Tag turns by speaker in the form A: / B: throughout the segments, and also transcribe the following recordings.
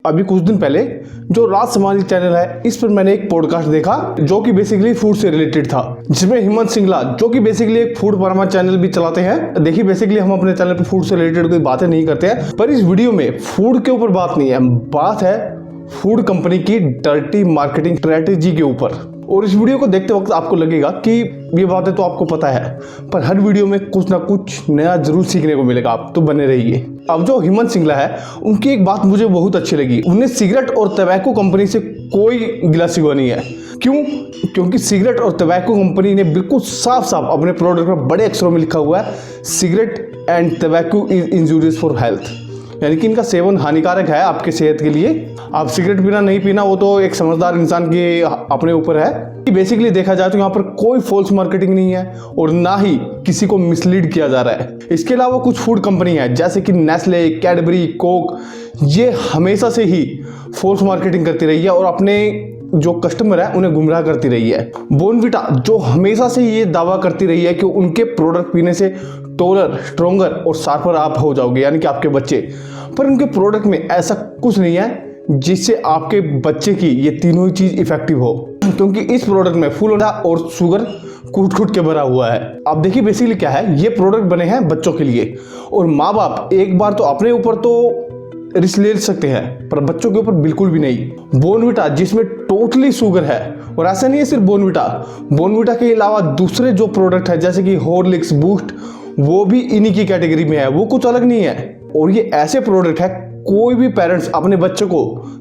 A: अभी कुछ दिन पहले जो राज समाजिक चैनल है इस पर मैंने एक पॉडकास्ट देखा जो कि बेसिकली फूड से रिलेटेड था, जिसमें हेमंत सिंगला जो कि बेसिकली एक फूड परमा चैनल भी चलाते हैं। देखिए बेसिकली हम अपने चैनल पर फूड से रिलेटेड कोई बातें नहीं करते हैं, पर इस वीडियो में फूड के ऊपर बात नहीं है, बात है फूड कंपनी की डर्टी मार्केटिंग स्ट्रेटेजी के ऊपर। और इस वीडियो को देखते वक्त आपको लगेगा कि ये बातें तो आपको पता है, पर हर वीडियो में कुछ ना कुछ नया जरूर सीखने को मिलेगा, आप तो बने रहिए। अब जो हेमंत सिंगला है उनकी एक बात मुझे बहुत अच्छी लगी, उन्हें सिगरेट और टबैको कंपनी से कोई गिला शिकवा नहीं है। क्यों? क्योंकि सिगरेट और टबैको कंपनी ने बिल्कुल साफ साफ अपने प्रोडक्ट में बड़े अक्षरों में लिखा हुआ है, cigarette and tobacco is injurious for health, यानी कि इनका सेवन हानिकारक है आपके सेहत के लिए। आप सिगरेट पीना नहीं पीना वो तो एक समझदार इंसान के अपने ऊपर है। बेसिकली देखा जाए तो यहाँ पर कोई फॉल्स मार्केटिंग नहीं है और ना ही किसी को मिसलीड किया जा रहा है। इसके अलावा कुछ फूड कंपनी है जैसे कि नेस्ले, कैडबरी, कोक, ये हमेशा से ही फॉल्स मार्केटिंग करती रही है और अपने जो कस्टमर है उन्हें गुमराह करती रही है। बोर्नविटा जो हमेशा से ये दावा करती रही है कि उनके प्रोडक्ट पीने से टोलर, स्ट्रोंगर और शार्पर आप हो जाओगे, यानी कि आपके बच्चे, पर उनके प्रोडक्ट में ऐसा कुछ नहीं है जिससे आपके बच्चे की ये तीनों ही चीज इफेक्टिव हो, क्योंकि इस प्रोडक्ट में फूल और शुगर कूट के भरा हुआ है। आप देखिए बेसिकली क्या है, ये प्रोडक्ट बने हैं बच्चों के लिए और माँ बाप एक बार तो अपने ऊपर तो रिस्क ले सकते हैं पर बच्चों के ऊपर बिल्कुल भी नहीं। बोर्नविटा जिसमें टोटली शुगर है, और ऐसा नहीं है सिर्फ बोर्नविटा के अलावा दूसरे जो प्रोडक्ट है जैसे कि हॉर्लिक्स, बूस्ट, वो भी इन्हीं की कैटेगरी में है, वो कुछ अलग नहीं है। और ये ऐसे प्रोडक्ट है कोई भी पेरेंट्स अपने बच्चे को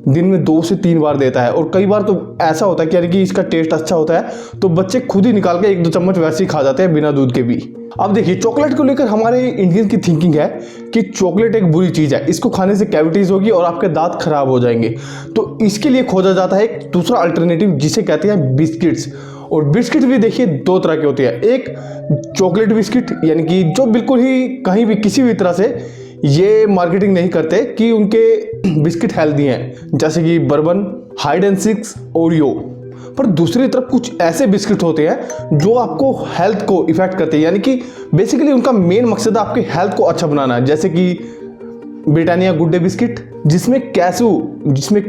A: दिन में 2 से 3 बार देता है, और कई बार तो ऐसा होता है कि इसका टेस्ट अच्छा होता है तो बच्चे खुद ही निकाल के 1-2 चम्मच वैसे ही खा जाते हैं बिना दूध के भी। अब देखिए चॉकलेट को लेकर हमारे इंडियन की थिंकिंग है कि चॉकलेट एक बुरी चीज है, इसको खाने से कैविटीज होगी और आपके दांत खराब हो जाएंगे, तो इसके लिए खोजा जाता है एक दूसरा अल्टरनेटिव जिसे कहते हैं बिस्किट्स। और बिस्किट भी देखिए 2 तरह के होते हैं, एक चॉकलेट बिस्किट यानी कि जो बिल्कुल ही कहीं भी किसी भी तरह से ये मार्केटिंग नहीं करते कि उनके बिस्किट हेल्दी हैं, जैसे कि bourbon, hide and six, Oreo. पर दूसरी तरफ कुछ ऐसे बिस्किट होते हैं जो आपको हेल्थ को इफेक्ट करते हैं, यानी कि बेसिकली उनका मेन मकसद आपके हेल्थ को अच्छा बनाना है, जैसे कि ब्रिटानिया गुड डे बिस्किट जिसमें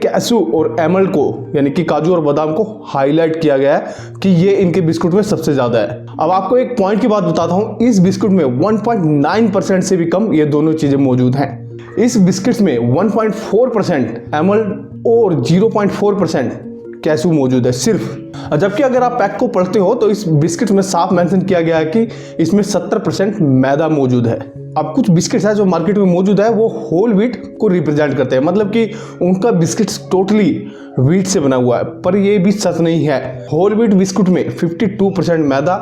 A: कैसू और एमल्ड को यानी कि काजू और बादाम को हाईलाइट किया गया है कि ये इनके बिस्कुट में सबसे ज्यादा है। अब आपको एक पॉइंट की बात बताता हूं, इस बिस्कुट में 1.9% से भी कम ये दोनों चीजें मौजूद हैं। इस बिस्किट में 1.4% एमल्ड और 0.4% कैसू मौजूद है सिर्फ। जबकि अगर आप पैक को पढ़ते हो तो इस बिस्किट में साफ मेंशन किया गया है कि इसमें 70% मैदा मौजूद है। अब कुछ बिस्किट्स है जो मार्केट में मौजूद है वो होल व्हीट को रिप्रेजेंट करते हैं, मतलब कि उनका बिस्किट टोटली व्हीट से बना हुआ है, पर ये भी सच नहीं है। होल व्हीट बिस्कुट में 52% मैदा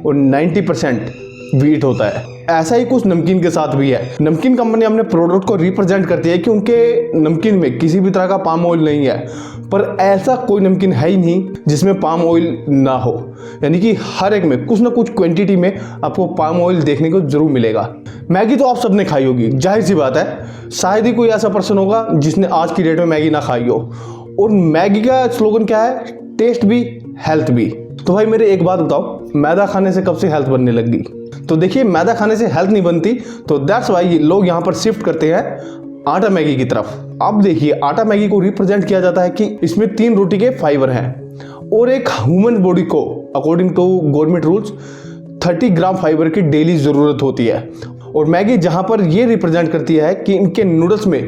A: और 90% व्हीट होता है। ऐसा ही कुछ नमकीन के साथ भी है। नमकीन कंपनी अपने प्रोडक्ट को रिप्रेजेंट करती है कि उनके नमकीन में किसी भी तरह का पाम ऑयल नहीं है, पर ऐसा कोई नमकीन है ही नहीं जिसमें पाम ऑयल ना हो, यानी कि हर एक में कुछ ना कुछ क्वांटिटी में आपको पाम ऑयल देखने को जरूर मिलेगा। मैगी तो आप सबने खाई होगी, जाहिर सी बात है, शायद ही कोई ऐसा पर्सन होगा जिसने आज की डेट में मैगी ना खाई हो। और मैगी का स्लोगन क्या है? टेस्ट भी हेल्थ भी। तो भाई मेरे एक बात बताओ, मैदा खाने से कब से हेल्थ बनने लग गई? तो देखिए मैदा खाने से हेल्थ नहीं बनती, तो दैट्स वाई लोग यहाँ पर शिफ्ट करते हैं आटा मैगी की तरफ। अब देखिए आटा मैगी को रिप्रेजेंट किया जाता है कि इसमें 3 रोटी के फाइबर हैं और एक ह्यूमन बॉडी को according to government rules 30 gram fibre की डेली जरूरत होती है। और मैगी जहां पर ये रिप्रेजेंट करती है कि इनके नूडल्स में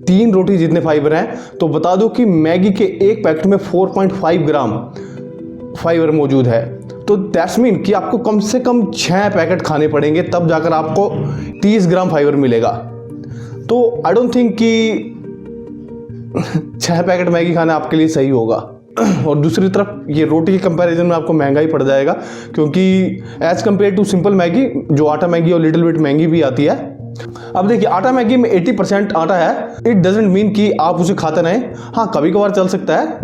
A: 3 रोटी जितने फाइबर हैं, तो बता दो कि मैगी के एक पैकेट में 4.5 ग्राम फाइबर मौजूद है। तो दैट्स मीन कि आपको कम से कम 6 पैकेट खाने पड़ेंगे तब जाकर आपको 30 ग्राम फाइबर मिलेगा। तो आई डोंट थिंक कि 6 पैकेट मैगी खाना आपके लिए सही होगा। और दूसरी तरफ ये रोटी के कंपैरिजन में आपको महंगा ही पड़ जाएगा, क्योंकि as compare to simple Maggi जो आटा मैगी और लिटिल बिट महंगी भी आती है। अब देखिए आटा मैगी में 80% आटा है, इट डजंट मीन कि आप उसे खाते रहें। हाँ कभी कभार चल सकता है,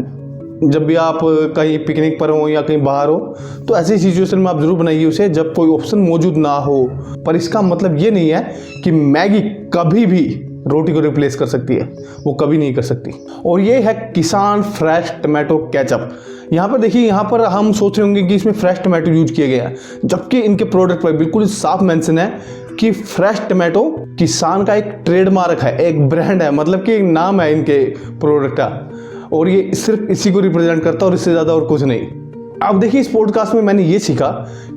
A: जब भी आप कहीं पिकनिक पर हो या कहीं बाहर हो तो ऐसी सिचुएशन में आप जरूर बनाइए उसे जब कोई ऑप्शन मौजूद ना हो। पर इसका मतलब ये नहीं है कि मैगी कभी भी रोटी को रिप्लेस कर सकती है, वो कभी नहीं कर सकती। और ये है किसान फ्रेश टमाटो केचप। यहाँ पर देखिए, यहाँ पर हम सोच रहे होंगे कि इसमें फ्रेश टमाटो यूज किया गया है, जबकि इनके प्रोडक्ट पर बिल्कुल साफ मेंशन है कि फ्रेश टमाटो किसान का एक ट्रेडमार्क है, एक ब्रांड है, मतलब कि एक नाम है इनके प्रोडक्ट का, और ये सिर्फ इसी को रिप्रेजेंट करता है और इससे ज़्यादा और कुछ नहीं। अब देखिए इस पॉडकास्ट में मैंने ये सीखा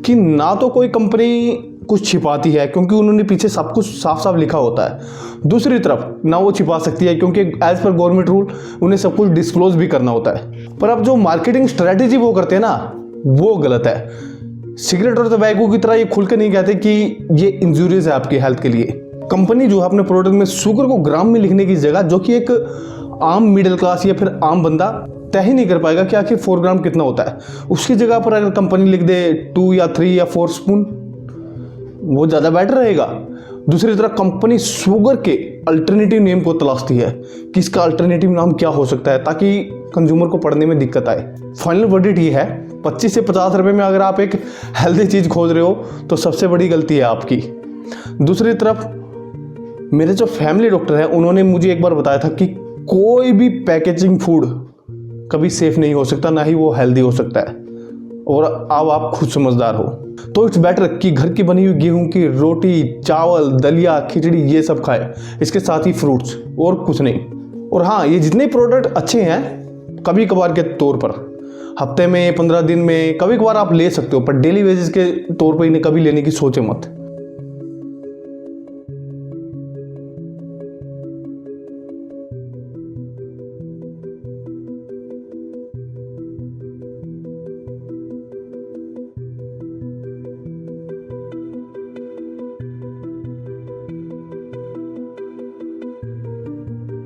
A: कि ना तो कोई कंपनी कुछ छिपाती है क्योंकि उन्होंने पीछे सब कुछ साफ साफ लिखा होता है, दूसरी तरफ ना वो छिपा सकती है क्योंकि एज पर गवर्नमेंट रूल उन्हें सब कुछ डिस्क्लोज भी करना होता है। पर अब जो मार्केटिंग स्ट्रेटेजी वो करते हैं ना, वो गलत है। सिगरेट और तंबाकू की तरह ये खुल के नहीं कहते कि ये इंजूरियस है आपकी हेल्थ के लिए। कंपनी जो है अपने प्रोडक्ट में शुगर को ग्राम में लिखने की जगह, जो कि एक आम मिडिल क्लास या फिर आम बंदा तय ही नहीं कर पाएगा कि आखिर 4 ग्राम कितना होता है, उसकी जगह पर अगर कंपनी लिख दे 2 या 3 या 4 स्पून, वो ज़्यादा बेटर रहेगा। दूसरी तरफ कंपनी शुगर के अल्टरनेटिव नेम को तलाशती है कि इसका अल्टरनेटिव नाम क्या हो सकता है ताकि कंज्यूमर को पढ़ने में दिक्कत आए। फाइनल वर्डिक्ट ये है, 25 से 50 रुपए में अगर आप एक हेल्दी चीज़ खोज रहे हो तो सबसे बड़ी गलती है आपकी। दूसरी तरफ मेरे जो फैमिली डॉक्टर हैं उन्होंने मुझे एक बार बताया था कि कोई भी पैकेजिंग फूड कभी सेफ नहीं हो सकता, ना ही वो हेल्दी हो सकता है, और अब आप खुद समझदार हो। तो इट्स बेटर कि घर की बनी हुई गेहूं की रोटी, चावल, दलिया, खिचड़ी ये सब खाए, इसके साथ ही फ्रूट्स, और कुछ नहीं। और हाँ, ये जितने प्रोडक्ट अच्छे हैं कभी कभार के तौर पर, हफ्ते में 15 दिन में कभी कभार आप ले सकते हो, पर डेली बेसिस के तौर पर इन्हें कभी लेने की सोचे मत।